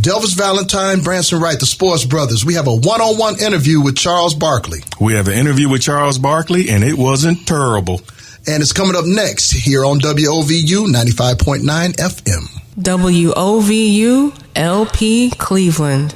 Delvis-Valentine, Branson-Wright, the Sports Brothers. We have a one-on-one interview with Charles Barkley. We have an interview with Charles Barkley, and it wasn't terrible. And it's coming up next here on WOVU 95.9 FM. WOVU LP Cleveland.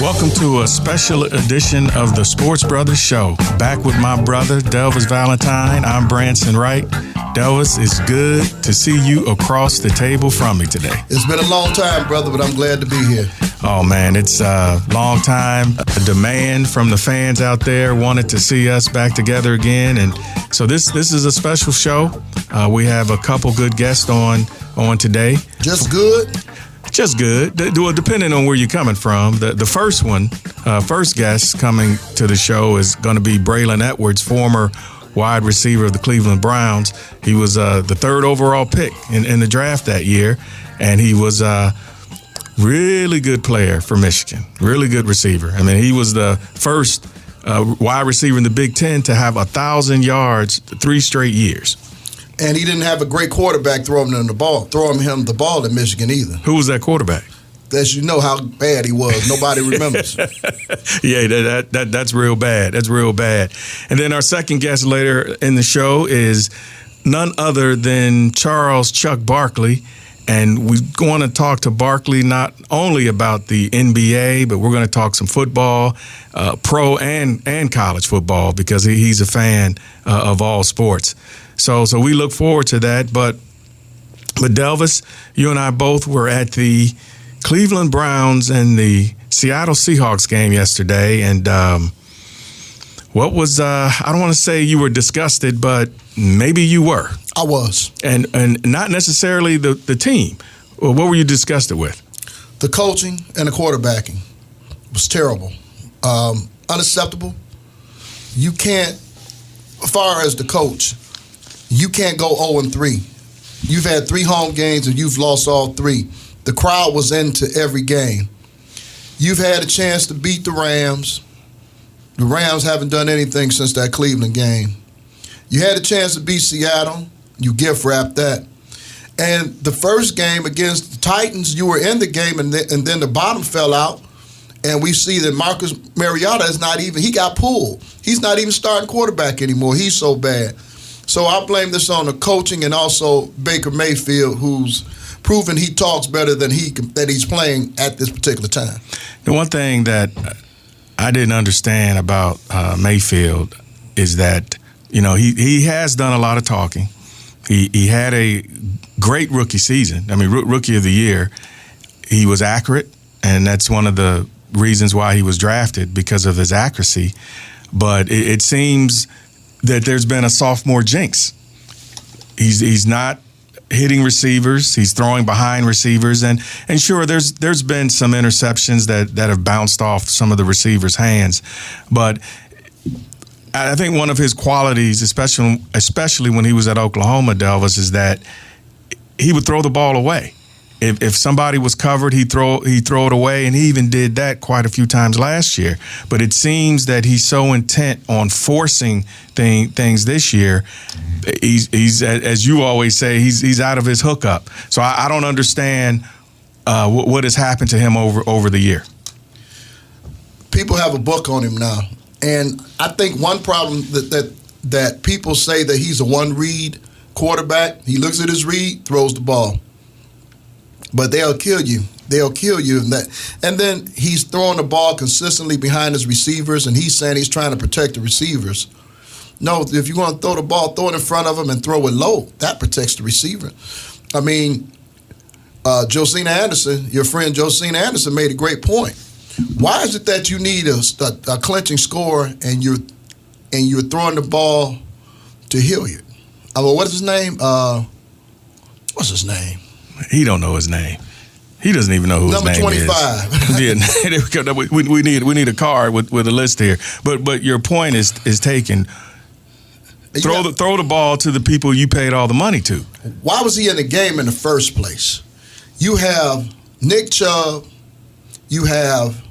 Welcome to a special edition of the Sports Brothers Show. Back with my brother, Delvis-Valentine. I'm Branson-Wright. Delvis, it's good to see you across the table from me today. It's been a long time, brother, but I'm glad to be here. Oh, man, it's a long time. A demand from the fans out there wanted to see us back together again. And so this is a special show. We have a couple good guests on today. Just good? Just good. Well, depending on where you're coming from. The first guest coming to the show is going to be Braylon Edwards, former wide receiver of the Cleveland Browns. He was the third overall pick in the draft that year, and he was a really good player for Michigan, really good receiver. I mean, he was the first wide receiver in the Big Ten to have 1,000 yards 3 straight years. And he didn't have a great quarterback throwing him the ball in Michigan either. Who was that quarterback? As you know how bad he was. Nobody remembers. Yeah, that's real bad. That's real bad. And then our second guest later in the show is none other than Charles Chuck Barkley. And we're going to talk to Barkley not only about the NBA, but we're going to talk some football, pro and college football, because he's a fan of all sports. So we look forward to that. But Delvis, you and I both were at the Cleveland Browns and the Seattle Seahawks game yesterday. And what was, I don't want to say you were disgusted, but maybe you were. I was. And not necessarily the team. What were you disgusted with? The coaching and the quarterbacking was terrible. Unacceptable. You can't, as far as the coach, you can't go 0-3. You've had 3 home games and you've lost all 3. The crowd was into every game. You've had a chance to beat the Rams. The Rams haven't done anything since that Cleveland game. You had a chance to beat Seattle. You gift wrapped that. And the first game against the Titans, you were in the game and then the bottom fell out. And we see that Marcus Mariota is not even, he got pulled. He's not even starting quarterback anymore. He's so bad. So I blame this on the coaching and also Baker Mayfield, who's proven he talks better than he's playing at this particular time. The one thing that I didn't understand about Mayfield is that, you know, he has done a lot of talking. He had a great rookie season. I mean, rookie of the year. He was accurate, and that's one of the reasons why he was drafted, because of his accuracy. But it seems that there's been a sophomore jinx. He's not hitting receivers. He's throwing behind receivers, and sure, there's been some interceptions that have bounced off some of the receivers' hands, but I think one of his qualities, especially when he was at Oklahoma, Delvis, is that he would throw the ball away. If somebody was covered, he'd throw it away, and he even did that quite a few times last year. But it seems that he's so intent on forcing things this year. He's as you always say, he's out of his hookup. So I don't understand what has happened to him over the year. People have a book on him now, and I think one problem that people say that he's a one-read quarterback. He looks at his read, throws the ball. But they'll kill you. They'll kill you. And then he's throwing the ball consistently behind his receivers, and he's saying he's trying to protect the receivers. No, if you're going to throw the ball, throw it in front of him and throw it low. That protects the receiver. I mean, Josina Anderson, your friend Josina Anderson, made a great point. Why is it that you need a clinching score and you're throwing the ball to Hilliard? What's his name? What's his name? He don't know his name. He doesn't even know who his name is. Number 25. Yeah, we need a card with a list here. But your point is taken. Throw the ball to the people you paid all the money to. Why was he in the game in the first place? You have Nick Chubb, you have,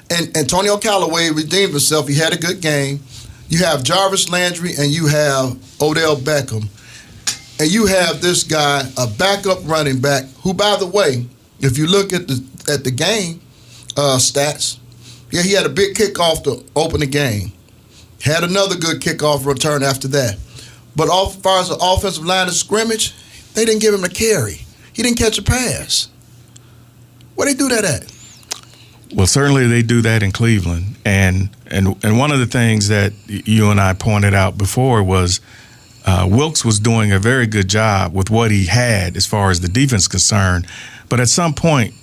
and Antonio Callaway redeemed himself. He had a good game. You have Jarvis Landry, and you have Odell Beckham. And you have this guy, a backup running back, who, by the way, if you look at the game stats, yeah, he had a big kickoff to open the game. Had another good kickoff return after that. But as far as the offensive line of scrimmage, they didn't give him a carry. He didn't catch a pass. Where they do that at? Well, certainly they do that in Cleveland. And one of the things that you and I pointed out before was Wilkes was doing a very good job with what he had as far as the defense is concerned. But at some point,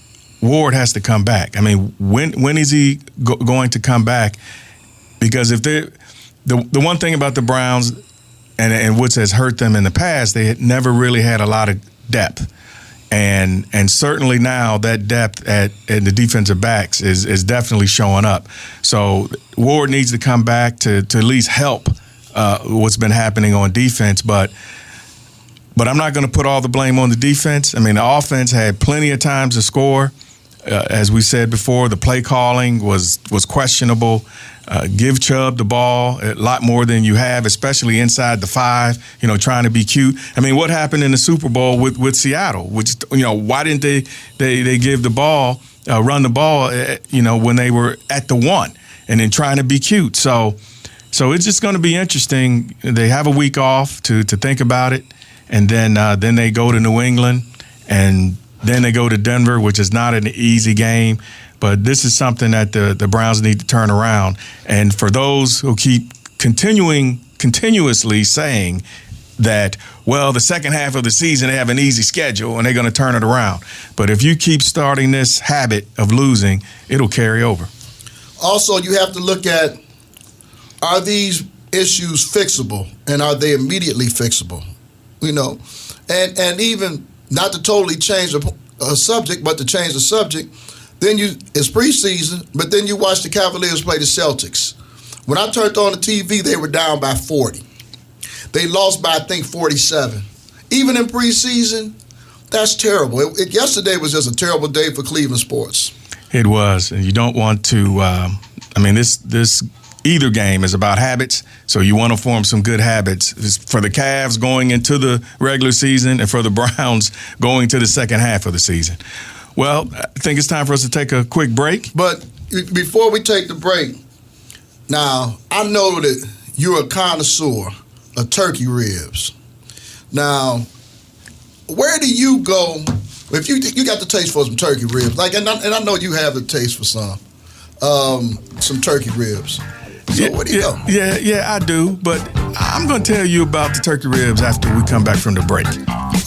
Ward has to come back. I mean, when is he going to come back? Because if the one thing about the Browns and which has hurt them in the past, they had never really had a lot of depth. And certainly now that depth at the defensive backs is definitely showing up. So Ward needs to come back to at least help what's been happening on defense. But I'm not going to put all the blame on the defense. I mean, the offense had plenty of times to score. As we said before, the play calling was questionable. Give Chubb the ball a lot more than you have, especially inside the 5, trying to be cute. I mean, what happened in the Super Bowl with Seattle? Which, why didn't they give the ball, run the ball, when they were at the 1 and then trying to be cute? So it's just going to be interesting. They have a week off to think about it, and then they go to New England, and then they go to Denver, which is not an easy game. But this is something that the Browns need to turn around. And for those who keep continuously saying that, well, the second half of the season they have an easy schedule and they're going to turn it around. But if you keep starting this habit of losing, it'll carry over. Also, you have to look at, are these issues fixable, and are they immediately fixable? And even not to totally change a subject, but to change the subject. Then it's preseason, but then you watch the Cavaliers play the Celtics. When I turned on the TV, they were down by 40. They lost by, I think, 47. Even in preseason, that's terrible. Yesterday was just a terrible day for Cleveland sports. It was, and you don't want to. This either game is about habits, so you want to form some good habits for the Cavs going into the regular season and for the Browns going to the second half of the season. Well, I think it's time for us to take a quick break. But before we take the break, now, I know that you're a connoisseur of turkey ribs. Now, where do you go if you got the taste for some turkey ribs? And I know you have the taste for some turkey ribs. So where do you go? Yeah, I do. But I'm going to tell you about the turkey ribs after we come back from the break.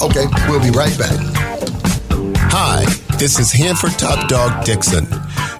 Okay, we'll be right back. Hi, this is Hanford Top Dog Dixon.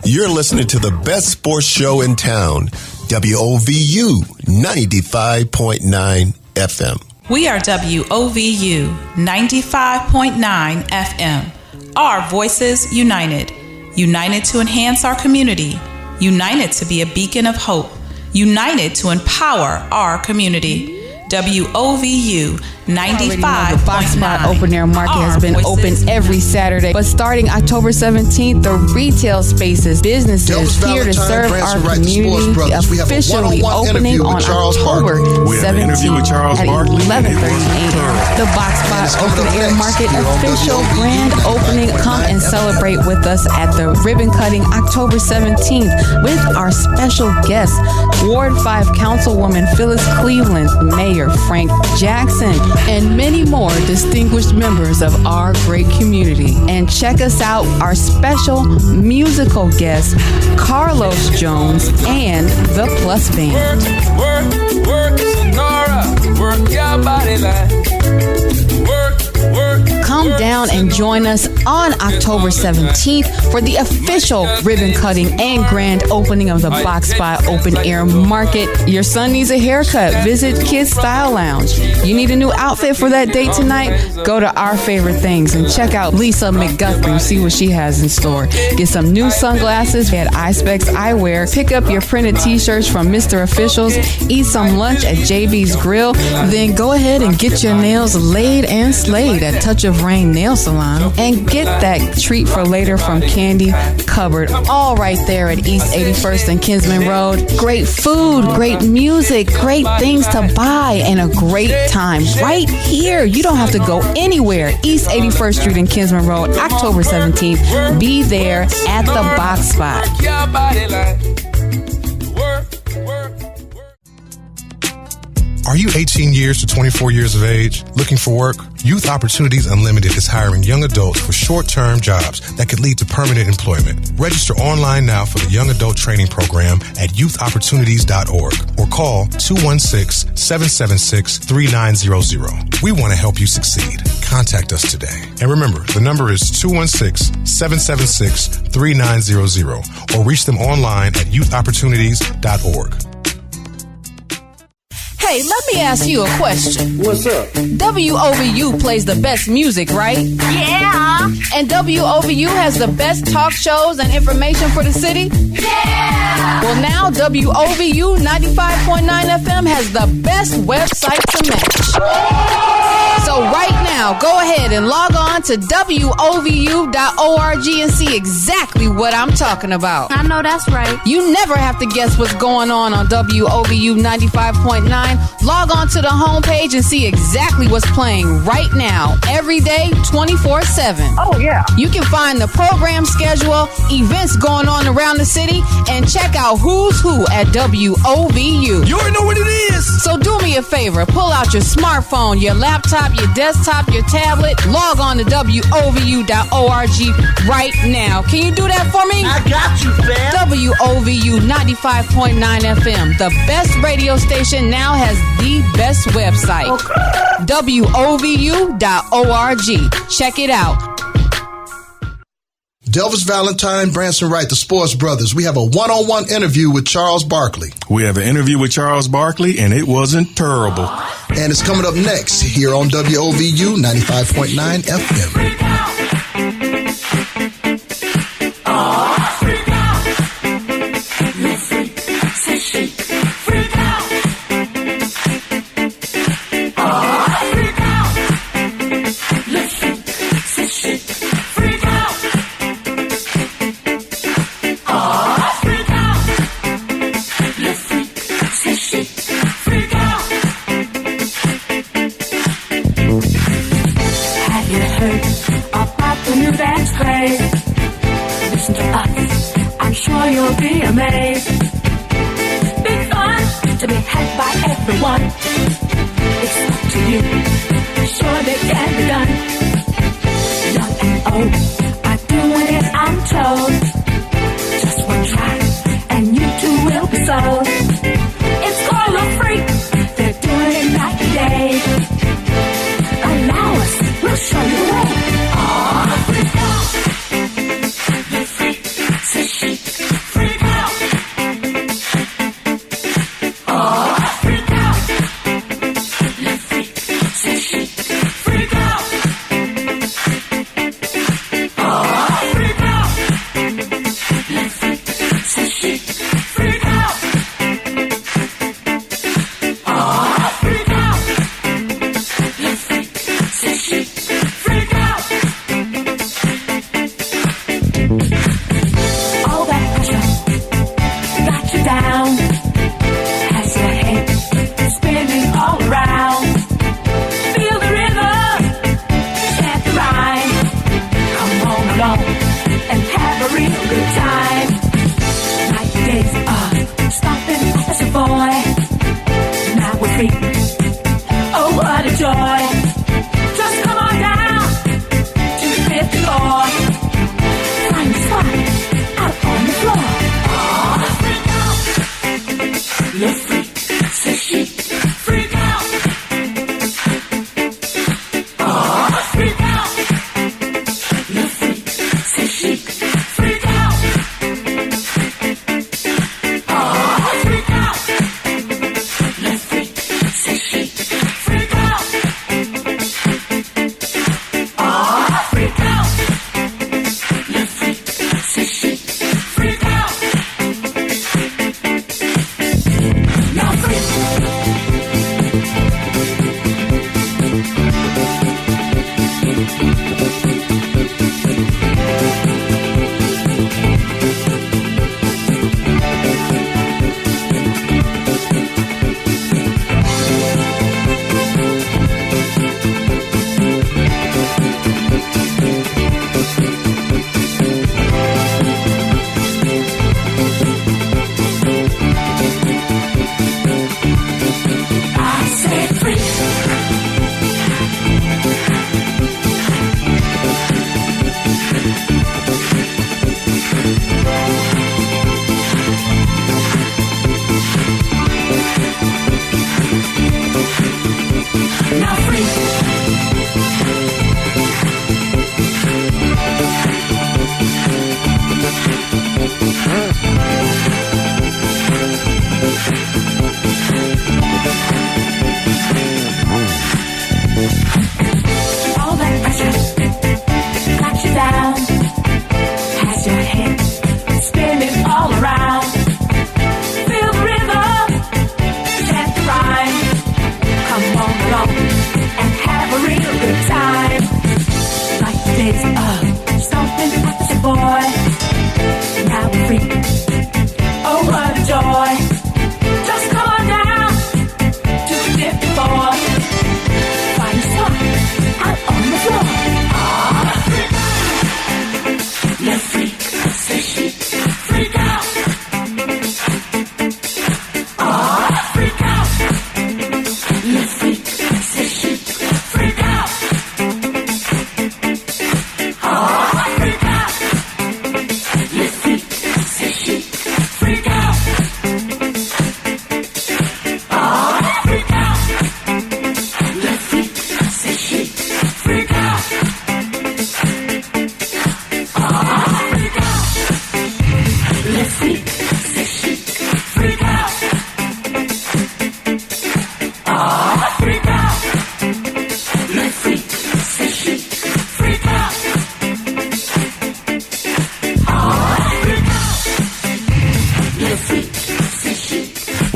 You're listening to the best sports show in town, WOVU 95.9 FM. We are WOVU 95.9 FM. Our voices united. United to enhance our community. United to be a beacon of hope. United to empower our community. WOVU 95.9. The Box Spot Open Air Market has been open every Saturday. But starting October 17th, the retail spaces, businesses here to serve our community, officially opening on October 17th at 11:30 a.m. The Box Spot Open Air Market official grand opening. Come and celebrate with us at the ribbon cutting October 17th with our special guests, Ward 5 Councilwoman Phyllis Cleveland, Mayor Frank Jackson, and many more distinguished members of our great community. And check us out, our special musical guests, Carlos Jones and the Plus Band. Work, Sonora, work your body line. Work. Come down and join us on October 17th for the official ribbon cutting and grand opening of the Box Spot Open Air Market. Your son needs a haircut. Visit Kids Style Lounge. You need a new outfit for that date tonight? Go to Our Favorite Things and check out Lisa McGuthrie. See what she has in store. Get some new sunglasses at iSpecs Eyewear. Pick up your printed t-shirts from Mr. Officials. Eat some lunch at JB's Grill. Then go ahead and get your nails laid and slayed at Touch of Rain Chain Nail Salon. And get that treat for later from Candy Cupboard, all right there at East 81st and Kinsman Road. Great food, great music, great things to buy, and a great time right here. You don't have to go anywhere. East 81st Street and Kinsman Road, October 17th. Be there at the Box Spot. Are you 18 years to 24 years of age? Looking for work? Youth Opportunities Unlimited is hiring young adults for short-term jobs that could lead to permanent employment. Register online now for the Young Adult Training Program at youthopportunities.org or call 216-776-3900. We want to help you succeed. Contact us today. And remember, the number is 216-776-3900 or reach them online at youthopportunities.org. Hey, let me ask you a question. What's up? WOVU plays the best music, right? Yeah. And WOVU has the best talk shows and information for the city? Yeah. Well, now WOVU 95.9 FM has the best website to match. So right now, go ahead and log on to WOVU.org and see exactly what I'm talking about. I know that's right. You never have to guess what's going on WOVU 95.9. Log on to the homepage and see exactly what's playing right now, every day, 24/7. Oh, yeah. You can find the program schedule, events going on around the city, and check out who's who at WOVU. You already know what it is. So do me a favor, pull out your smartphone, your laptop, your desktop, your tablet, log on to WOVU.org right now. Can you do that for me? I got you, fam. WOVU 95.9 FM, the best radio station, now has the best website. Okay. WOVU.org. Check it out. Delvis-Valentine, Branson-Wright, the Sports Brothers. We have a one-on-one interview with Charles Barkley. We have an interview with Charles Barkley, and it wasn't terrible. And it's coming up next here on WOVU 95.9 FM.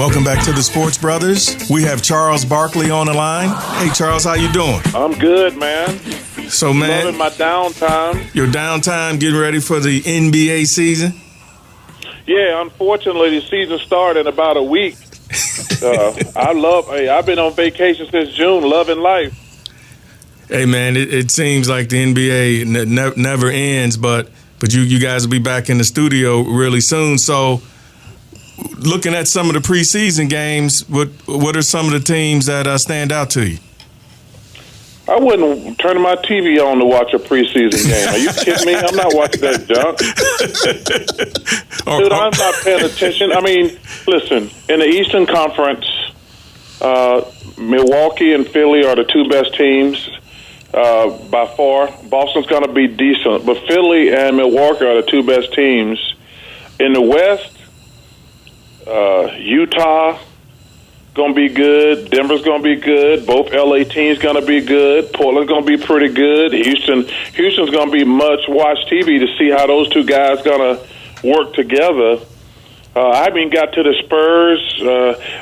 Welcome back to the Sports Brothers. We have Charles Barkley on the line. Hey, Charles, how you doing? I'm good, man. So, man, loving my downtime. Your downtime, getting ready for the NBA season? Yeah, unfortunately, the season started in about a week. I've been on vacation since June, loving life. Hey, man, it seems like the NBA never ends, but you guys will be back in the studio really soon. So, looking at some of the preseason games, what are some of the teams that stand out to you? I wouldn't turn my TV on to watch a preseason game. Are you kidding me? I'm not watching that junk. Dude, I'm not paying attention. I mean, listen, in the Eastern Conference, Milwaukee and Philly are the two best teams by far. Boston's going to be decent, but Philly and Milwaukee are the two best teams. In the West, Utah going to be good. Denver's going to be good. Both LA teams going to be good. Portland's going to be pretty good. Houston's going to be much-watched TV to see how those two guys going to work together. I haven't even got to the Spurs.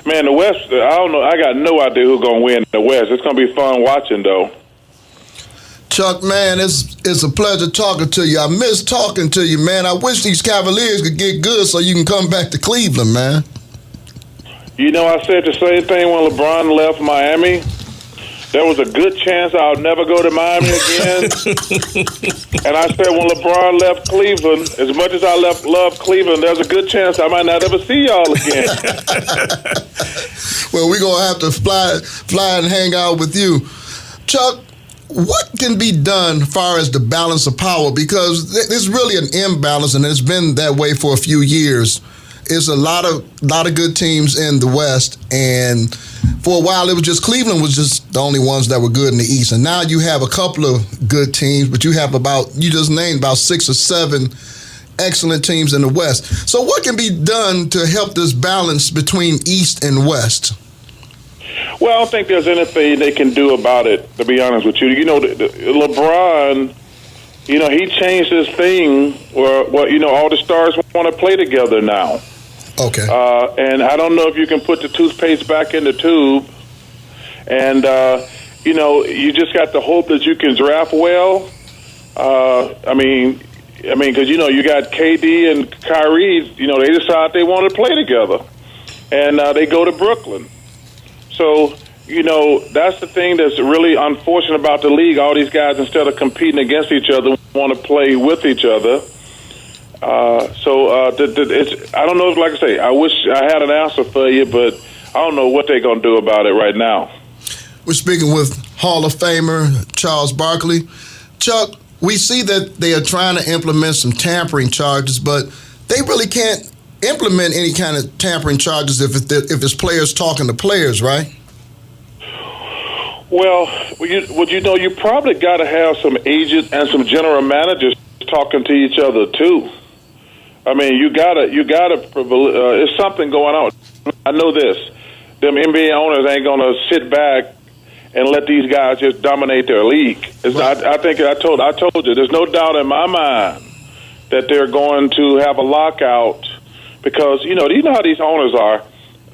Man, the West, I don't know. I got no idea who's going to win the West. It's going to be fun watching, though. Chuck, man, it's a pleasure talking to you. I miss talking to you, man. I wish these Cavaliers could get good so you can come back to Cleveland, man. You know, I said the same thing when LeBron left Miami. There was a good chance I'll never go to Miami again. And I said when LeBron left Cleveland, as much as I love Cleveland, there's a good chance I might not ever see y'all again. Well, we're going to have to fly and hang out with you. Chuck, what can be done as far as the balance of power? Because there's really an imbalance, and it's been that way for a few years. It's a lot of good teams in the West, and for a while it was just Cleveland was just the only ones that were good in the East. And now you have a couple of good teams, but you just named about 6 or 7 excellent teams in the West. So what can be done to help this balance between East and West? Well, I don't think there's anything they can do about it, to be honest with you. You know, LeBron, you know, he changed his thing where you know, all the stars want to play together now. Okay. And I don't know if you can put the toothpaste back in the tube. And, you know, you just got to hope that you can draft well. I mean, because, you know, you got KD and Kyrie, you know, they decide they want to play together. And they go to Brooklyn. So, you know, that's the thing that's really unfortunate about the league. All these guys, instead of competing against each other, want to play with each other. It's, I don't know, like I say, I wish I had an answer for you, but I don't know what they're going to do about it right now. We're speaking with Hall of Famer Charles Barkley. Chuck, we see that they are trying to implement some tampering charges, but they really can't implement any kind of tampering charges if it's players talking to players, right? Well, you know, you probably got to have some agents and some general managers talking to each other too. I mean, you gotta. It's something going on. I know this. Them NBA owners ain't gonna sit back and let these guys just dominate their league. I think I told you. There's no doubt in my mind that they're going to have a lockout because you know how these owners are.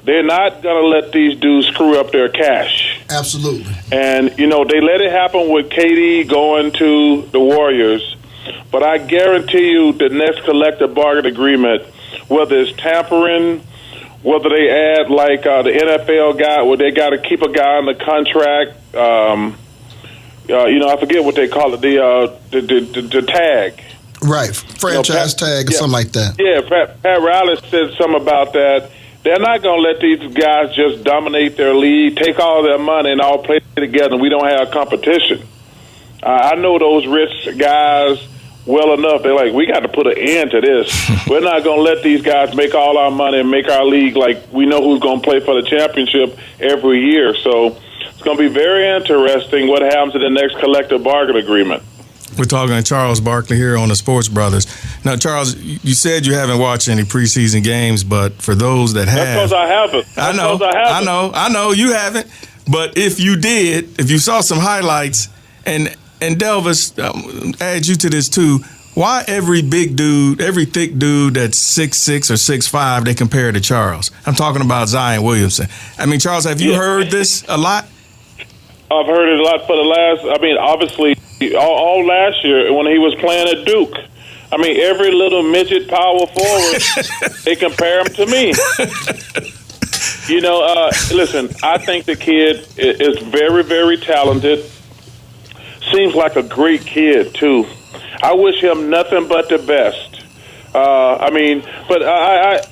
They're not going to let these dudes screw up their cash. Absolutely. And, you know, they let it happen with KD going to the Warriors. But I guarantee you the next collective bargaining agreement, whether it's tampering, whether they add like the NFL guy, where they got to keep a guy on the contract, you know, I forget what they call it, the tag. Right, franchise tag or something like that. Yeah, Pat Riley said something about that. They're not going to let these guys just dominate their league, take all their money, and all play together, and we don't have competition. I know those rich guys well enough. They're like, we got to put an end to this. We're not going to let these guys make all our money and make our league like we know who's going to play for the championship every year. So it's going to be very interesting what happens in the next collective bargaining agreement. We're talking to Charles Barkley here on the Sports Brothers. Now, Charles, you said you haven't watched any preseason games, but for those that have, that's because I haven't. I know you haven't. But if you did, if you saw some highlights, and Delvis, add you to this too, Why every big dude, every thick dude that's 6'6" or 6'5", they compare to Charles? I'm talking about Zion Williamson. I mean, Charles, have you heard this a lot? I've heard it a lot for the last, obviously, all last year when he was playing at Duke. I mean, every little midget power forward, they compare him to me. Listen, I think the kid is very, very talented. Seems like a great kid, too. I wish him nothing but the best.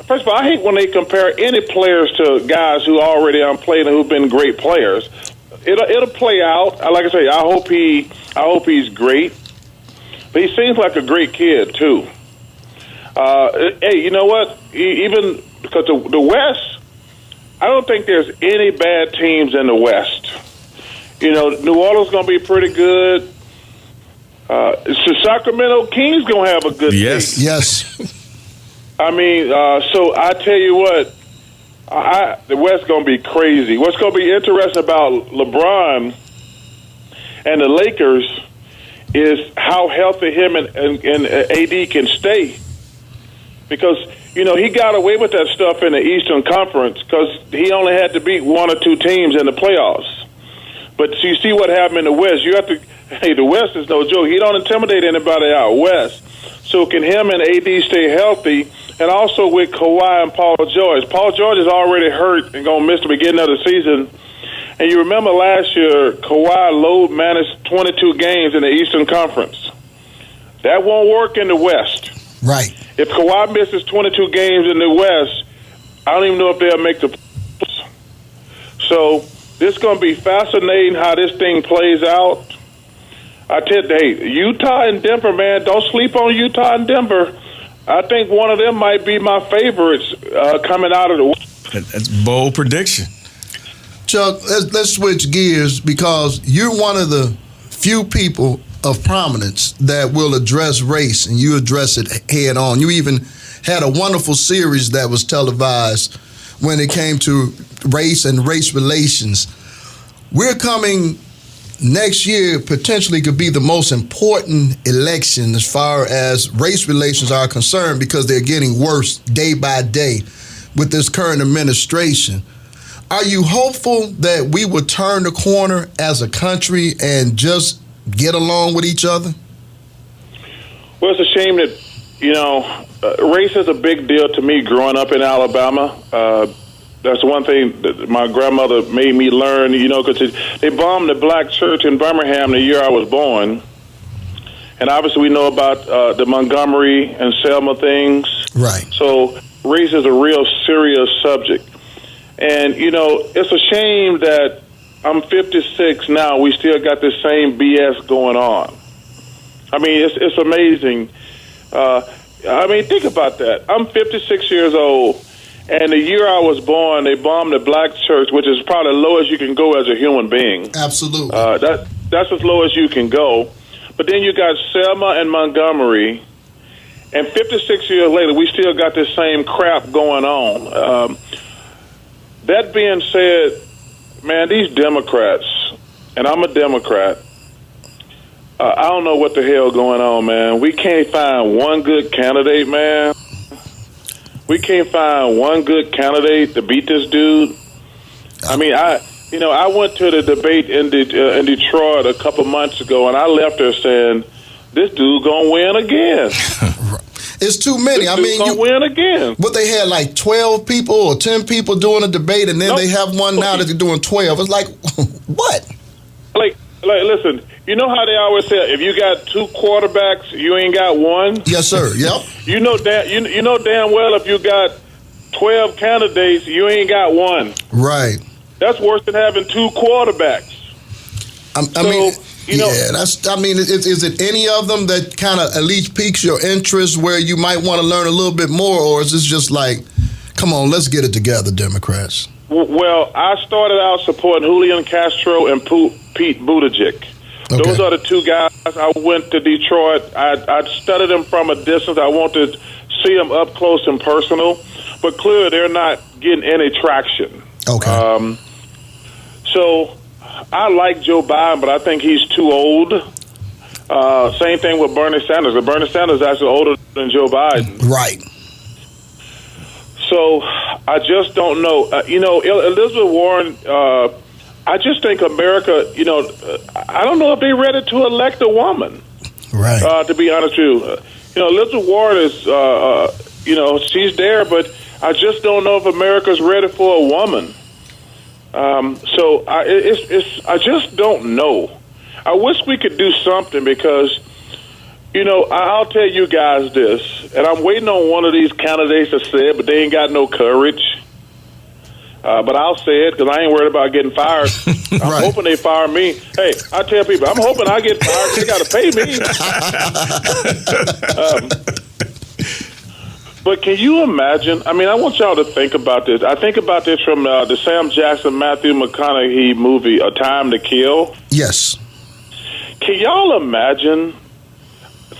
First of all, I hate when they compare any players to guys who already played and who've been great players. It'll play out. Like I say, I hope he's great. But he seems like a great kid, too. Hey, you know what? Even because the West, I don't think there's any bad teams in the West. New Orleans going to be pretty good. The Sacramento Kings going to have a good team. Yes. So I tell you what, the West going to be crazy. What's going to be interesting about LeBron and the Lakers is how healthy him and AD can stay. Because, he got away with that stuff in the Eastern Conference because he only had to beat one or two teams in the playoffs. But you see what happened in the West. The West is no joke. He don't intimidate anybody out West. So can him and AD stay healthy? And also with Kawhi and Paul George. Paul George is already hurt and going to miss the beginning of the season. And you remember last year, Kawhi load managed 22 games in the Eastern Conference. That won't work in the West. Right. If Kawhi misses 22 games in the West, I don't even know if they'll make the playoffs. So this is going to be fascinating how this thing plays out. I tell you, hey, Utah and Denver, man, don't sleep on Utah and Denver. I think one of them might be my favorites coming out of the West. That's a bold prediction. Chuck, let's switch gears because you're one of the few people of prominence that will address race, and you address it head on. You even had a wonderful series that was televised when it came to race and race relations. We're coming next year, potentially could be the most important election as far as race relations are concerned because they're getting worse day by day with this current administration. Are you hopeful that we will turn the corner as a country and just get along with each other? Well, it's a shame that, race is a big deal to me growing up in Alabama. That's one thing that my grandmother made me learn, because they bombed the black church in Birmingham the year I was born. And obviously we know about the Montgomery and Selma things. Right. So race is a real serious subject. And, it's a shame that I'm 56 now. We still got this same BS going on. It's amazing. Think about that. I'm 56 years old, and the year I was born, they bombed the black church, which is probably the lowest you can go as a human being. Absolutely. That's as low as you can go. But then you got Selma and Montgomery, and 56 years later, we still got this same crap going on. That being said, man, these Democrats, and I'm a Democrat, I don't know what the hell going on, man. We can't find one good candidate, man. We can't find one good candidate to beat this dude. I went to the debate in Detroit a couple months ago, and I left there saying, this dude gonna win again. It's too many. You win again. But they had like 12 people or 10 people doing a debate, and then they have one now that they're doing 12. It's like, what? Like, listen. You know how they always say, if you got two quarterbacks, you ain't got one. Yes, sir. Yep. You know damn well if you got 12 candidates, you ain't got one. Right. That's worse than having two quarterbacks. Is it any of them that kind of at least piques your interest where you might want to learn a little bit more, or is this just like, come on, let's get it together, Democrats? Well, I started out supporting Julian Castro and Pete Buttigieg. Okay. Those are the two guys. I went to Detroit. I studied them from a distance. I wanted to see them up close and personal, but clearly they're not getting any traction. Okay. So I like Joe Biden, but I think he's too old. Same thing with Bernie Sanders. But Bernie Sanders is actually older than Joe Biden. Right. So I just don't know. Elizabeth Warren, I just think America, I don't know if they're ready to elect a woman. Right. To be honest with you. Elizabeth Warren is, she's there, but I just don't know if America's ready for a woman. So I just don't know. I wish we could do something because, I'll tell you guys this, and I'm waiting on one of these candidates to say it, but they ain't got no courage. But I'll say it because I ain't worried about getting fired. I'm hoping they fire me. Hey, I tell people, I'm hoping I get fired. They got to pay me. But can you imagine? I mean, I want y'all to think about this. I think about this from the Sam Jackson, Matthew McConaughey movie, A Time to Kill. Yes. Can y'all imagine?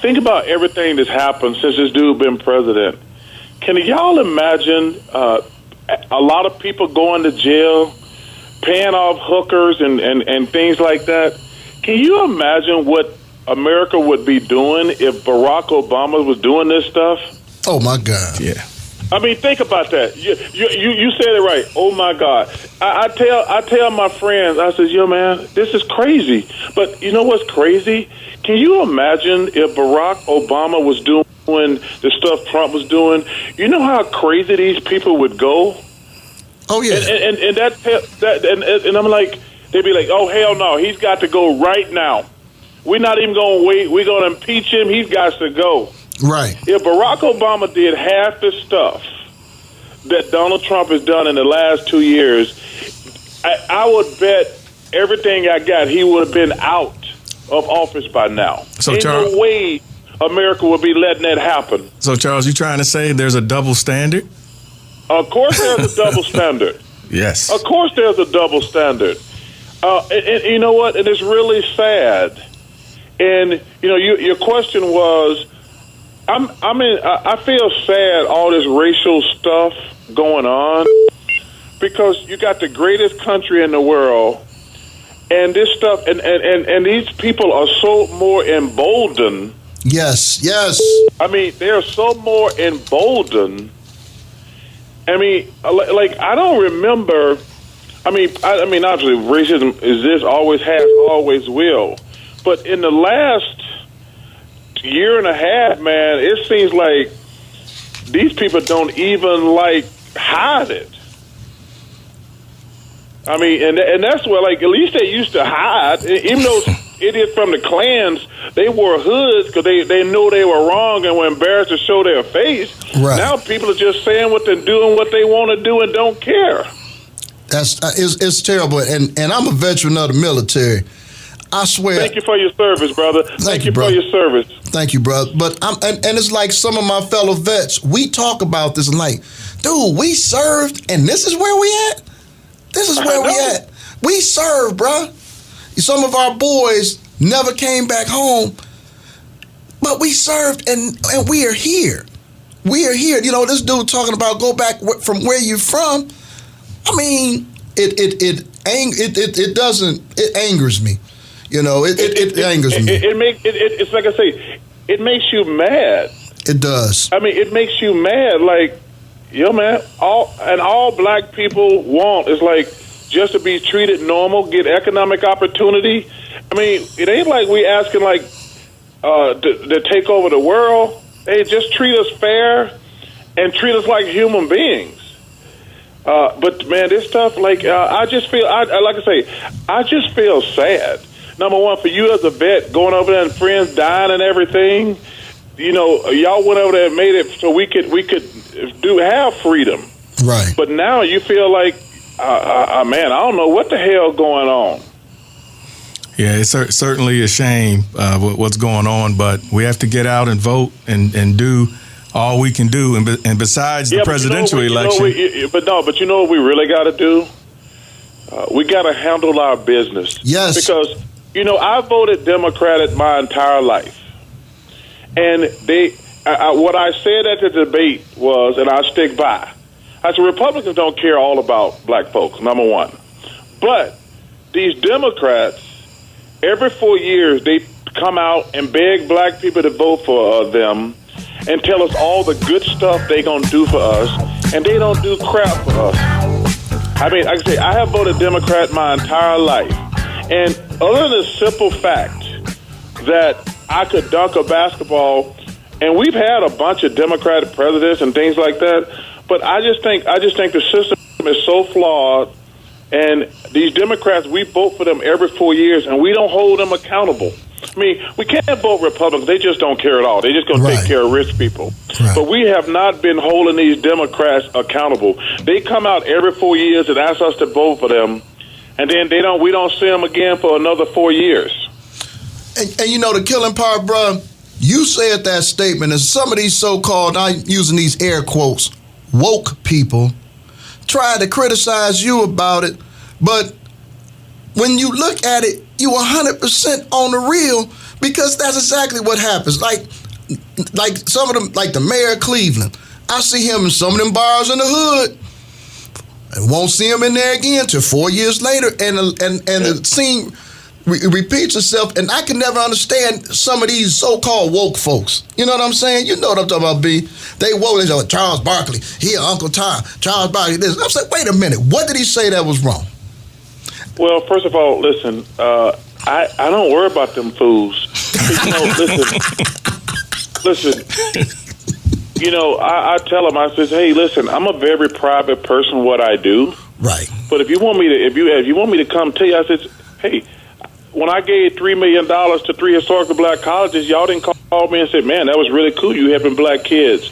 Think about everything that's happened since this dude been president. Can y'all imagine a lot of people going to jail, paying off hookers and things like that? Can you imagine what America would be doing if Barack Obama was doing this stuff? Oh, my God. Yeah. I mean, think about that. You said it right. Oh, my God. I tell my friends, I said, man, this is crazy. But you know what's crazy? Can you imagine if Barack Obama was doing the stuff Trump was doing? You know how crazy these people would go? Oh, yeah. And I'm like, they'd be like, oh, hell no, he's got to go right now. We're not even going to wait. We're going to impeach him. He's got to go. Right. If Barack Obama did half the stuff that Donald Trump has done in the last 2 years, I would bet everything I got he would have been out of office by now. So, Ain't Charles, no way America would be letting that happen. So, Charles, you trying to say there's a double standard? Of course there's a double standard. Yes. Of course there's a double standard. And you know what? And it's really sad. And, your question was, I feel sad all this racial stuff going on because you got the greatest country in the world and this stuff and these people are so more emboldened. Yes. I mean, they're so more emboldened. I mean, like I don't remember. I mean, obviously, racism is this, always has, always will. But in the last year and a half, man, it seems like these people don't even hide it. I mean, and that's where at least they used to hide. Even those idiots from the Klans, they wore hoods because they knew they were wrong and were embarrassed to show their face. Right. Now people are just saying what they're doing, what they want to do, and don't care. It's terrible. And I'm a veteran of the military. I swear. Thank you for your service, brother. Thank you for your service. Thank you, brother. But and it's like some of my fellow vets, we talk about this and dude, we served and this is where we at? This is where we at. We served, bro. Some of our boys never came back home, but we served and we are here. We are here. This dude talking about go back from where you're from. I mean, it angers me. It angers me. It's like I say, it makes you mad. It does. I mean, it makes you mad. Man, all black people want is just to be treated normal, get economic opportunity. I mean, it ain't like we asking to take over the world. They just treat us fair and treat us like human beings. But man, this stuff, I just feel, I just feel sad. Number one, for you as a vet, going over there and friends dying and everything, y'all went over there and made it so we could have freedom. Right. But now you feel like, man, I don't know what the hell going on. Yeah, it's certainly a shame what's going on, but we have to get out and vote and do all we can do. And besides the presidential election. But you know what we really got to do? We got to handle our business. Yes. Because, I voted Democratic my entire life. And what I said at the debate was, and I stick by, I said Republicans don't care all about black folks, number one. But these Democrats, every 4 years, they come out and beg black people to vote for them and tell us all the good stuff they going to do for us, and they don't do crap for us. I mean, like I say, I have voted Democrat my entire life. And other than the simple fact that I could dunk a basketball, and we've had a bunch of Democratic presidents and things like that, but I just think the system is so flawed, and these Democrats, we vote for them every 4 years, and we don't hold them accountable. I mean, we can't vote Republicans. They just don't care at all. They're just going to take care of rich people. Right. But we have not been holding these Democrats accountable. They come out every 4 years and ask us to vote for them, and then we don't see them again for another 4 years. And you know, the killing part, bro, you said that statement, and some of these so-called, I'm using these air quotes, woke people tried to criticize you about it, but when you look at it, you 100% on the real, because that's exactly what happens. Like some of them, like the mayor of Cleveland, I see him in some of them bars in the hood, and won't see him in there again till 4 years later, and the scene repeats itself. And I can never understand some of these so-called woke folks. You know what I'm saying? You know what I'm talking about, B. They woke. They say, Charles Barkley, here, Uncle Tom, Charles Barkley, this. I'm saying, wait a minute, what did he say that was wrong? Well, first of all, listen, I don't worry about them fools. You know, listen. You know, I tell them, I says, hey, listen, I'm a very private person. What I do, right? But if you want me to, if you want me to come tell you, I says, hey, when I gave $3 million to 3 historically black colleges, y'all didn't call me and say, man, that was really cool. You helping black kids.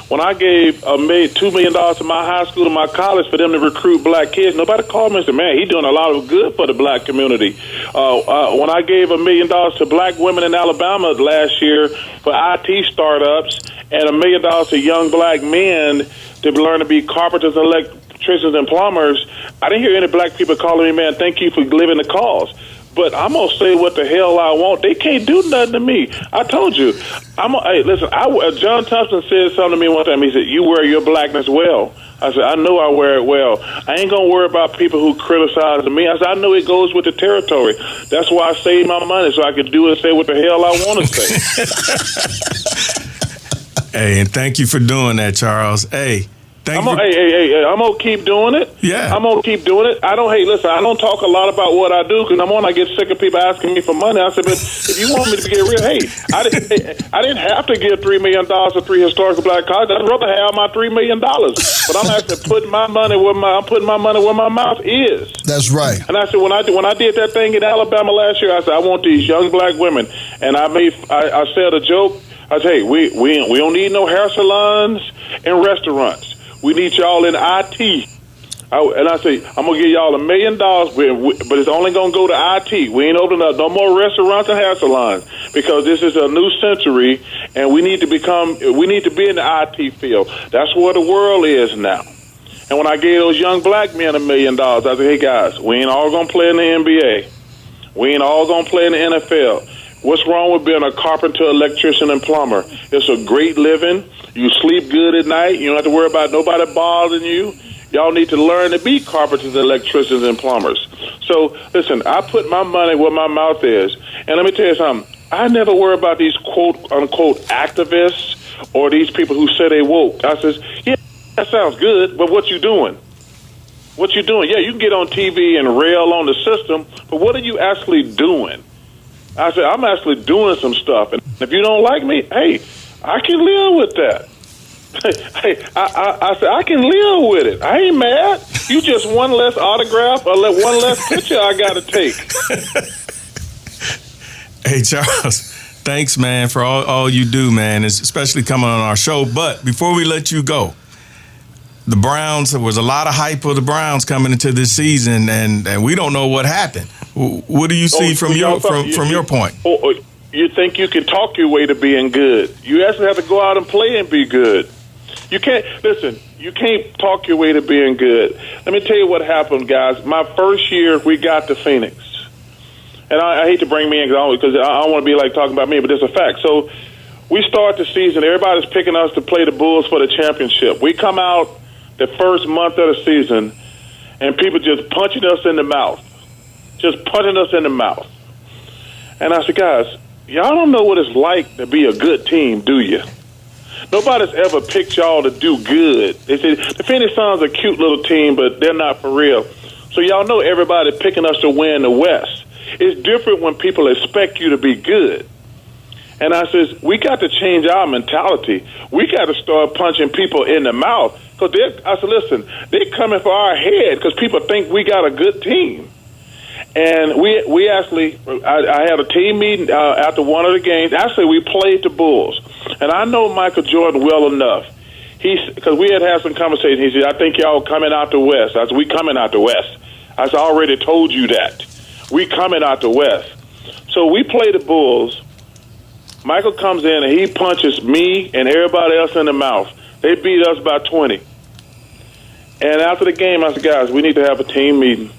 When I gave $2 million to my high school, to my college, for them to recruit black kids, nobody called me and said, man, he's doing a lot of good for the black community. When I gave $1 million to black women in Alabama last year for IT startups, and $1 million to young black men to learn to be carpenters, electricians, and plumbers, I didn't hear any black people calling me, man, thank you for living the cause. But I'm going to say what the hell I want. They can't do nothing to me. I told you. Hey, listen, John Thompson said something to me one time. He said, you wear your blackness well. I said, I know I wear it well. I ain't going to worry about people who criticize me. I said, I know it goes with the territory. That's why I save my money, so I can do and say what the hell I want to say. Hey, and thank you for doing that, Charles. Hey. I'm gonna keep doing it. Yeah, I'm gonna keep doing it. I don't talk a lot about what I do, because I get sick of people asking me for money. I said, but if you want me to get real, hey, I didn't have to give $3 million to 3 historical black colleges. I'd rather have my $3 million, but I'm actually putting my money where my mouth is. That's right. And I said, when I did that thing in Alabama last year, I said, I want these young black women, and I said a joke. I said, hey, we don't need no hair salons and restaurants. We need y'all in IT. And I say, I'm going to give y'all $1 million, but it's only going to go to IT. We ain't opening up no more restaurants and hair salons, because this is a new century, and we need to be in the IT field. That's where the world is now. And when I gave those young black men $1 million, I said, hey, guys, we ain't all going to play in the NBA. We ain't all going to play in the NFL. What's wrong with being a carpenter, electrician, and plumber? It's a great living. You sleep good at night. You don't have to worry about nobody bothering you. Y'all need to learn to be carpenters, electricians, and plumbers. So, listen, I put my money where my mouth is. And let me tell you something. I never worry about these quote-unquote activists or these people who say they woke. I says, yeah, that sounds good, but what you doing? What you doing? Yeah, you can get on TV and rail on the system, but what are you actually doing? I said, I'm actually doing some stuff. And if you don't like me, hey, I can live with that. Hey, I said, I can live with it. I ain't mad. You just one less autograph or one less picture I got to take. Hey, Charles, thanks, man, for all you do, man, especially coming on our show. But before we let you go, the Browns, there was a lot of hype for the Browns coming into this season, and we don't know what happened. What do you see from your point? You think you can talk your way to being good. You actually have to go out and play and be good. You can't talk your way to being good. Let me tell you what happened, guys. My first year, we got to Phoenix. And I hate to bring me in because I don't want to be like talking about me, but it's a fact. So we start the season. Everybody's picking us to play the Bulls for the championship. We come out the first month of the season, and people just punching us in the mouth. Just punching us in the mouth. And I said, guys, y'all don't know what it's like to be a good team, do you? Nobody's ever picked y'all to do good. They say the Phoenix Suns are a cute little team, but they're not for real. So y'all know everybody picking us to win the West. It's different when people expect you to be good. And I says, we got to change our mentality. We got to start punching people in the mouth. Because I said, listen, they're coming for our head because people think we got a good team. And we actually, I had a team meeting after one of the games. Actually, we played the Bulls. And I know Michael Jordan well enough. Because we had some conversation. He said, I think y'all coming out the West. I said, we coming out the West. I said, I already told you that. We coming out the West. So we play the Bulls. Michael comes in and he punches me and everybody else in the mouth. They beat us by 20. And after the game, I said, guys, we need to have a team meeting.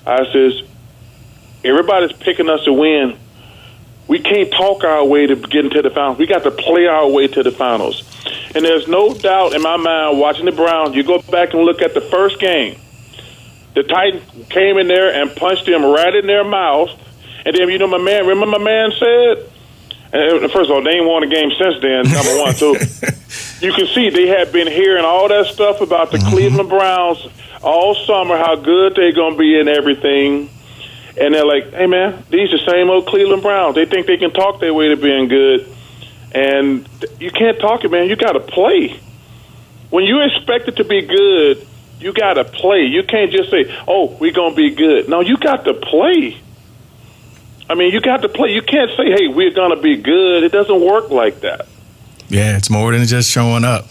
I says, everybody's picking us to win. We can't talk our way to get into the finals. We got to play our way to the finals. And there's no doubt in my mind, watching the Browns, you go back and look at the first game. The Titans came in there and punched them right in their mouth. And then, remember my man said? And first of all, they ain't won a game since then, number one. So you can see they had been hearing all that stuff about the Cleveland Browns all summer, how good they're going to be and everything. And they're like, hey, man, these are the same old Cleveland Browns. They think they can talk their way to being good. And you can't talk it, man. You got to play. When you expect it to be good, you got to play. You can't just say, oh, we're going to be good. No, you got to play. I mean, you got to play. You can't say, hey, we're going to be good. It doesn't work like that. Yeah, it's more than just showing up.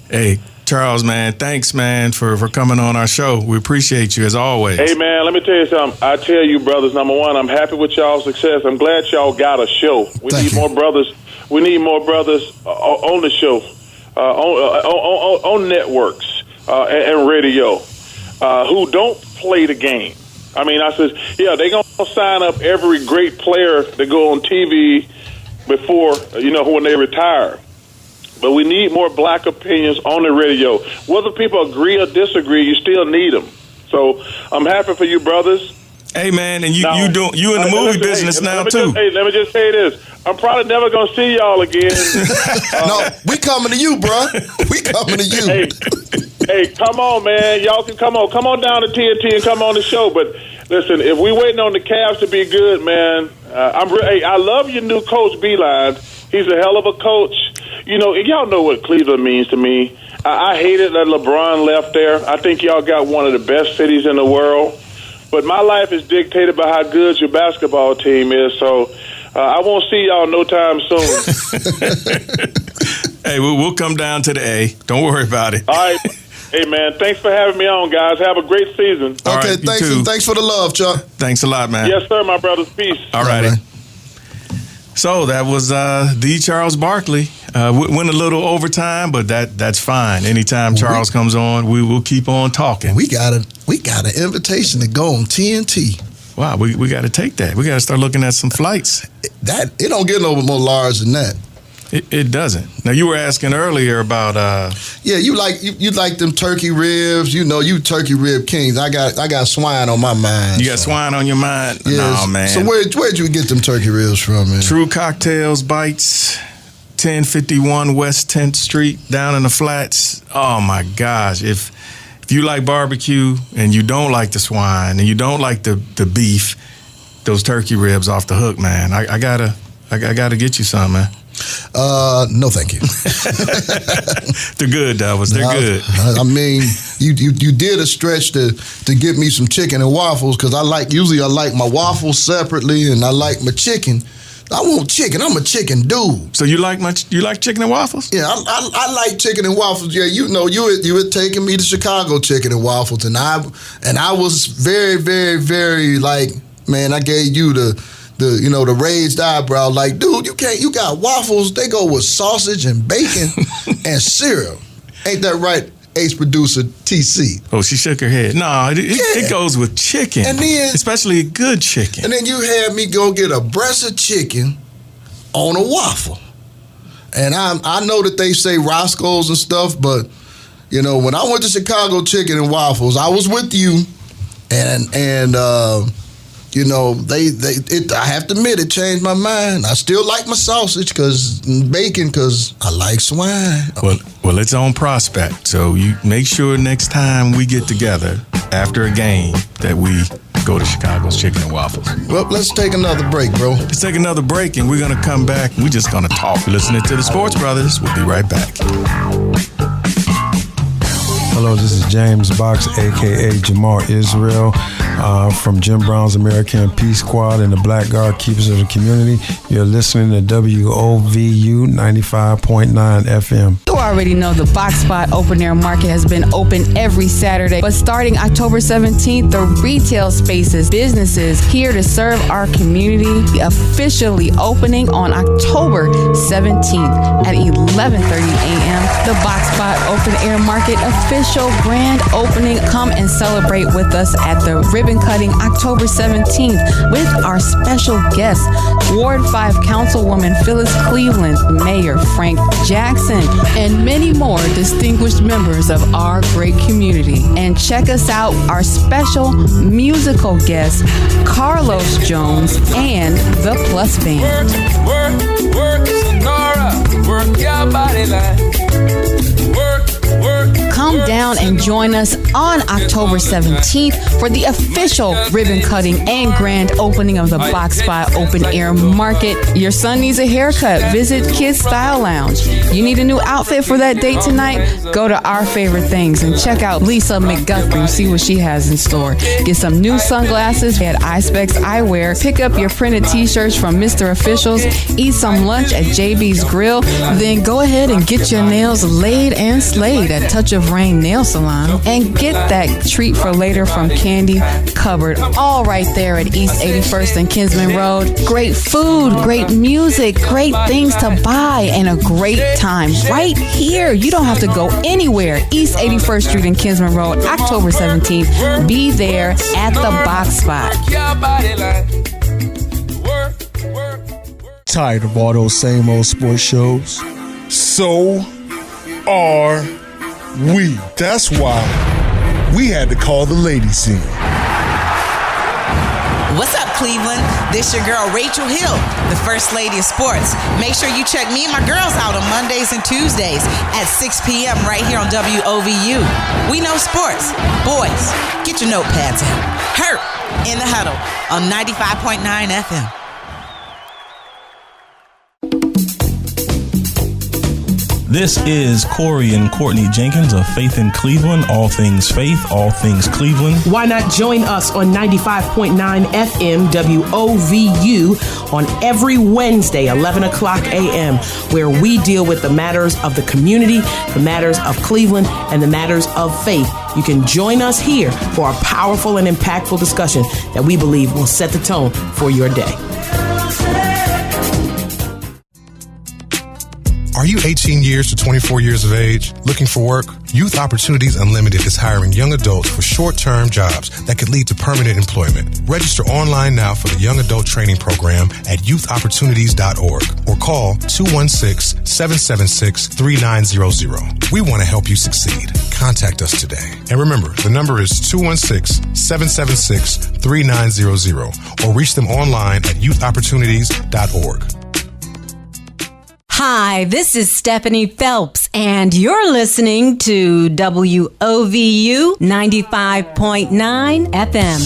Hey, Charles, man, thanks, man, for coming on our show. We appreciate you as always. Hey, man, let me tell you something. I tell you, brothers, number one, I'm happy with y'all's success. I'm glad y'all got a show. We need more brothers. We need more brothers on the show, on networks and radio who don't play the game. I mean, I says, yeah, they're going to sign up every great player to go on TV before, when they retire. But we need more black opinions on the radio. Whether people agree or disagree, you still need them. So I'm happy for you, brothers. Hey, man, and you in the movie business now, too. Let me just say this. I'm probably never going to see y'all again. No, we coming to you, bro. We coming to you. Hey, come on, man. Y'all can come on. Come on down to TNT and come on the show. But listen, if we waiting on the Cavs to be good, man, I love your new coach, Beeline. He's a hell of a coach. Y'all know what Cleveland means to me. I hated that LeBron left there. I think y'all got one of the best cities in the world. But my life is dictated by how good your basketball team is. So I won't see y'all no time soon. Hey, we'll come down to the A. Don't worry about it. All right. Hey, man, thanks for having me on, guys. Have a great season. Okay, right, thanks for the love, Chuck. Thanks a lot, man. Yes, sir, my brothers. Peace. All righty. So that was the Charles Barkley. Went a little overtime, but that's fine. Anytime Charles comes on, we will keep on talking. We got an invitation to go on TNT. Wow, we got to take that. We got to start looking at some flights. It don't get no more large than that. It doesn't. Now, you were asking earlier about you like them turkey ribs. You turkey rib kings. I got swine on my mind. You got swine on your mind? Yes. No, man. So where'd you get them turkey ribs from, man? True Cocktails Bites, 1051 West 10th Street, down in the Flats. Oh my gosh. If you like barbecue and you don't like the swine and you don't like the beef, those turkey ribs off the hook, man. I gotta get you some, man. No, thank you. They're good, Delvis. They're good. I mean, you did a stretch to get me some chicken and waffles because I like my waffles separately and I like my chicken. I want chicken. I'm a chicken dude. So you like chicken and waffles? Yeah, I like chicken and waffles. Yeah, you had taken me to Chicago chicken and waffles, and I was very, very, very like, man, I gave you the raised eyebrow, like, dude, you got waffles, they go with sausage and bacon and syrup. Ain't that right, ace producer TC? Oh, she shook her head. No, it goes with chicken. And then, especially good chicken. And then you had me go get a breast of chicken on a waffle. And I know that they say Roscoe's and stuff, but, when I went to Chicago chicken and waffles, I was with you, and You know, I have to admit, it changed my mind. I still like my sausage and bacon because I like swine. Well, it's on Prospect, so you make sure next time we get together after a game that we go to Chicago's Chicken and Waffles. Well, let's take another break, bro. Let's take another break, and we're going to come back. We're just going to talk. Listening to the Sports Brothers. We'll be right back. Hello, this is James Box, a.k.a. Jamal Israel, from Jim Brown's American Peace Squad and the Black Guard Keepers of the Community. You're listening to WOVU 95.9 FM. You already know the Box Spot Open Air Market has been open every Saturday, but starting October 17th, the retail spaces, businesses here to serve our community, officially opening on October 17th at 11:30 a.m. The Box Spot Open Air Market official grand opening. Come and celebrate with us at the ribbon cutting October 17th with our special guests, Ward 5 Councilwoman Phyllis Cleveland, Mayor Frank Jackson, and many more distinguished members of our great community. And check us out, our special musical guests, Carlos Jones and the Plus Band. Work, Sonora, work your body line. Come down and join us on October 17th for the official ribbon cutting and grand opening of the Box Spot Open Air Market. Your son needs a haircut. Visit Kids Style Lounge. You need a new outfit for that date tonight? Go to Our Favorite Things and check out Lisa McGuthrie. See what she has in store. Get some new sunglasses at iSpecs Eyewear. Pick up your printed t-shirts from Mr. Officials. Eat some lunch at JB's Grill. Then go ahead and get your nails laid and slayed at Touch of Rain Nail Salon, and get that treat for later from Candy Cupboard, all right there at East 81st and Kinsman Road. Great food, great music, great things to buy, and a great time right here. You don't have to go anywhere. East 81st Street and Kinsman Road, October 17th. Be there at the Box Spot. Tired of all those same old sports shows? So are we. That's why we had to call the ladies in. What's up, Cleveland? This your girl, Rachel Hill, the First Lady of Sports. Make sure you check me and my girls out on Mondays and Tuesdays at 6 p.m. right here on WOVU. We know sports. Boys, get your notepads out. Hurt in the huddle on 95.9 FM. This is Corey and Courtney Jenkins of Faith in Cleveland. All things faith, all things Cleveland. Why not join us on 95.9 FM WOVU on every Wednesday, 11 o'clock a.m., where we deal with the matters of the community, the matters of Cleveland, and the matters of faith. You can join us here for a powerful and impactful discussion that we believe will set the tone for your day. Are you 18 years to 24 years of age? Looking for work? Youth Opportunities Unlimited is hiring young adults for short-term jobs that could lead to permanent employment. Register online now for the Young Adult Training Program at youthopportunities.org or call 216-776-3900. We want to help you succeed. Contact us today. And remember, the number is 216-776-3900 or reach them online at youthopportunities.org. Hi, this is Stephanie Phelps, and you're listening to WOVU 95.9 FM.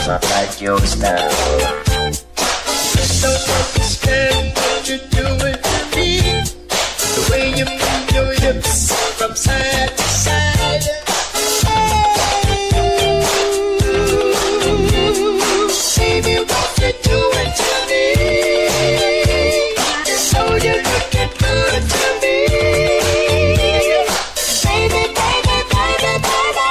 I like your style. Just don't understand what you're doing to me. The way you move your hips from side to side. Baby, what you doing to me? You know you're looking good to me. Baby, baby, baby, baby.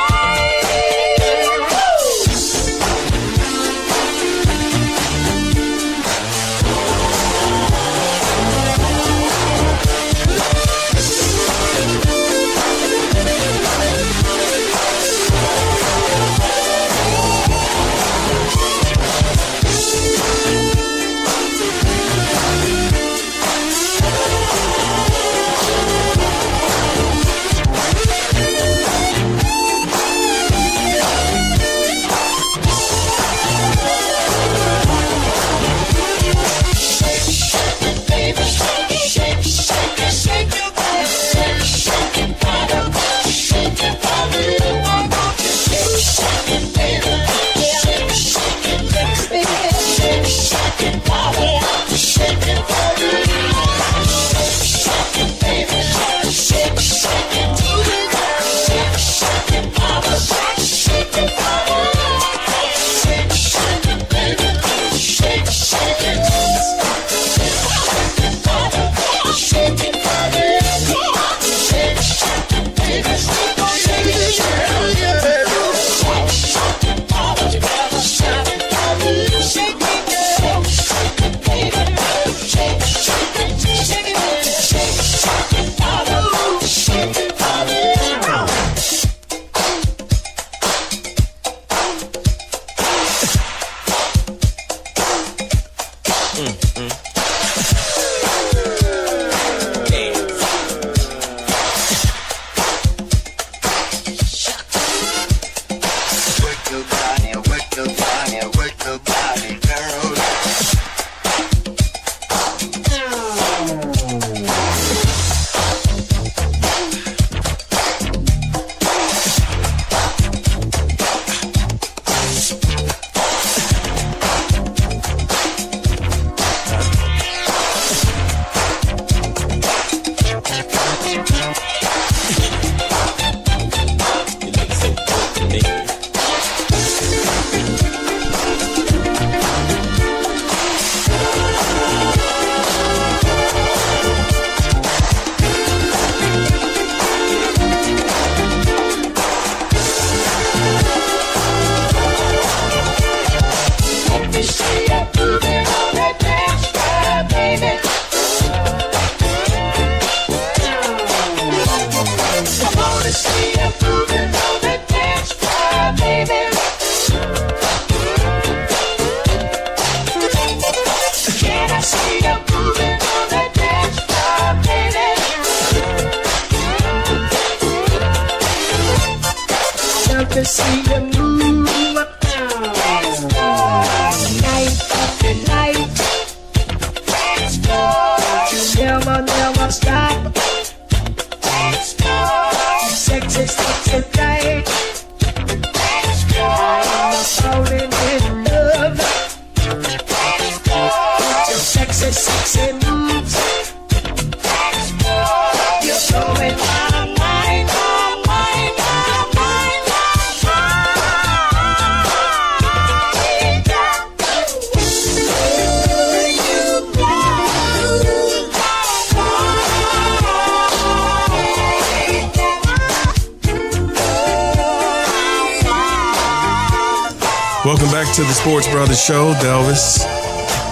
Welcome back to the Sports Brothers Show. Delvis,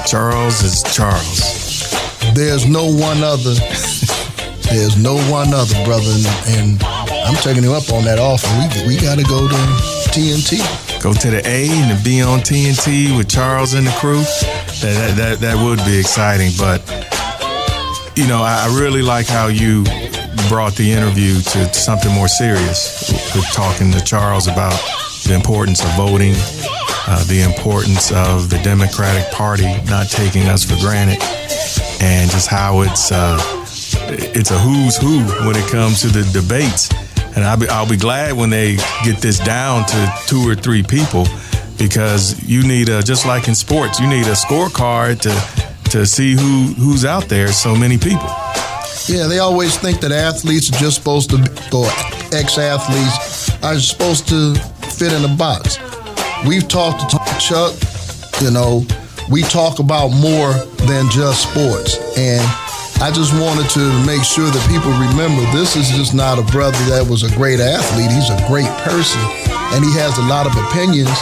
Charles is Charles. There's no one other. There's no one other, brother. And I'm taking him up on that offer. We got to go to TNT. Go to the A and be on TNT with Charles and the crew. That would be exciting. But, you know, I really like how you brought the interview to something more serious. With talking to Charles about the importance of voting, the importance of the Democratic Party not taking us for granted, and just how it's a who's who when it comes to the debates. And I'll be glad when they get this down to 2 or 3 people because you need just like in sports, you need a scorecard to see who's out there. So many people. Yeah, they always think that athletes are just supposed to, or ex-athletes are supposed to fit in a box. We've talked to Chuck, we talk about more than just sports. And I just wanted to make sure that people remember this is just not a brother that was a great athlete. He's a great person, and he has a lot of opinions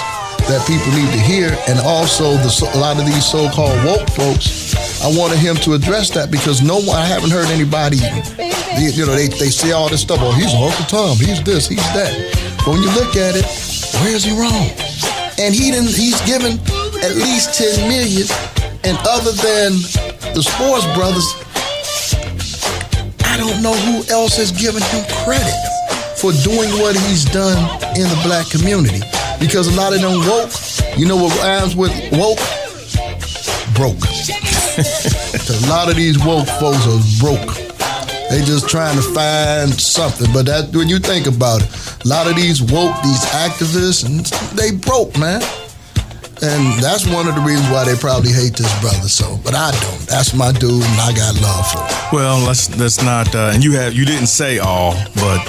that people need to hear. And also a lot of these so-called woke folks, I wanted him to address that, because I haven't heard anybody, they say all this stuff, oh, he's Uncle Tom, he's this, he's that. But when you look at it, where is he wrong? And he's given at least 10 million, and other than the sports brothers, I don't know who else has given him credit for doing what he's done in the black community. Because a lot of them woke, you know what rhymes with woke? Broke. A lot of these woke folks are broke. They just trying to find something. But when you think about it, a lot of these woke, these activists, and they broke, man. And that's one of the reasons why they probably hate this brother. So, but I don't. That's my dude, and I got love for him. Well, let's not. And you didn't say all, but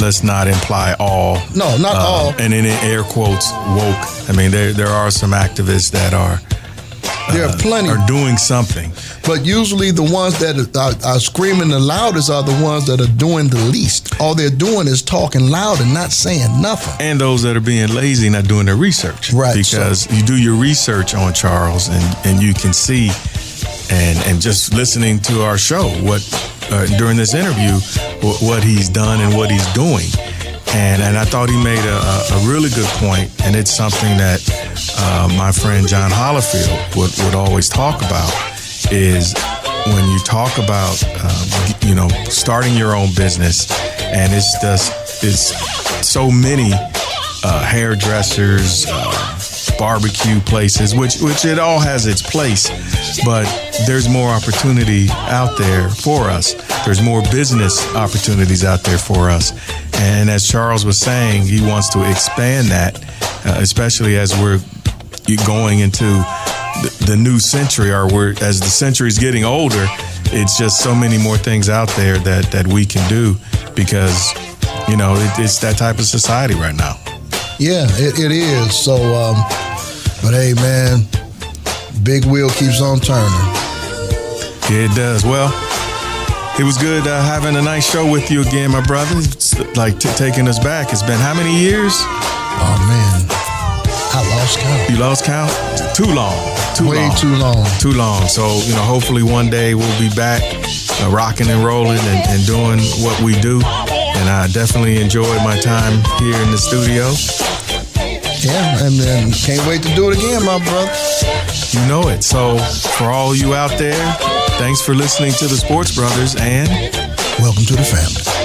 let's not imply all. No, not all. And in air quotes, woke. I mean, there are some activists that are. There are plenty. Are doing something. But usually the ones that are screaming the loudest are the ones that are doing the least. All they're doing is talking loud and not saying nothing. And those that are being lazy, not doing their research. Right. Because you do your research on Charles, and you can see, and just listening to our show, during this interview, what he's done and what he's doing. And I thought he made a really good point, and it's something that my friend John Hollifield would always talk about, is when you talk about starting your own business, and it's so many hairdressers, barbecue places, which it all has its place, but there's more opportunity out there for us. There's more business opportunities out there for us. And as Charles was saying, he wants to expand that, especially as we're going into the new century, or as the century is getting older. It's just so many more things out there that we can do, because it's that type of society right now. Yeah, it is. So, but hey, man, big wheel keeps on turning. Yeah, it does. Well, it was good having a nice show with you again, my brother. It's like taking us back. It's been how many years? Oh, man. I lost count. You lost count? Too long. Way too long. Too long. So, hopefully one day we'll be back rocking and rolling and doing what we do. And I definitely enjoyed my time here in the studio. Yeah, and then can't wait to do it again, my brother. You know it. So for all you out there, thanks for listening to the Sports Brothers, and welcome to the family.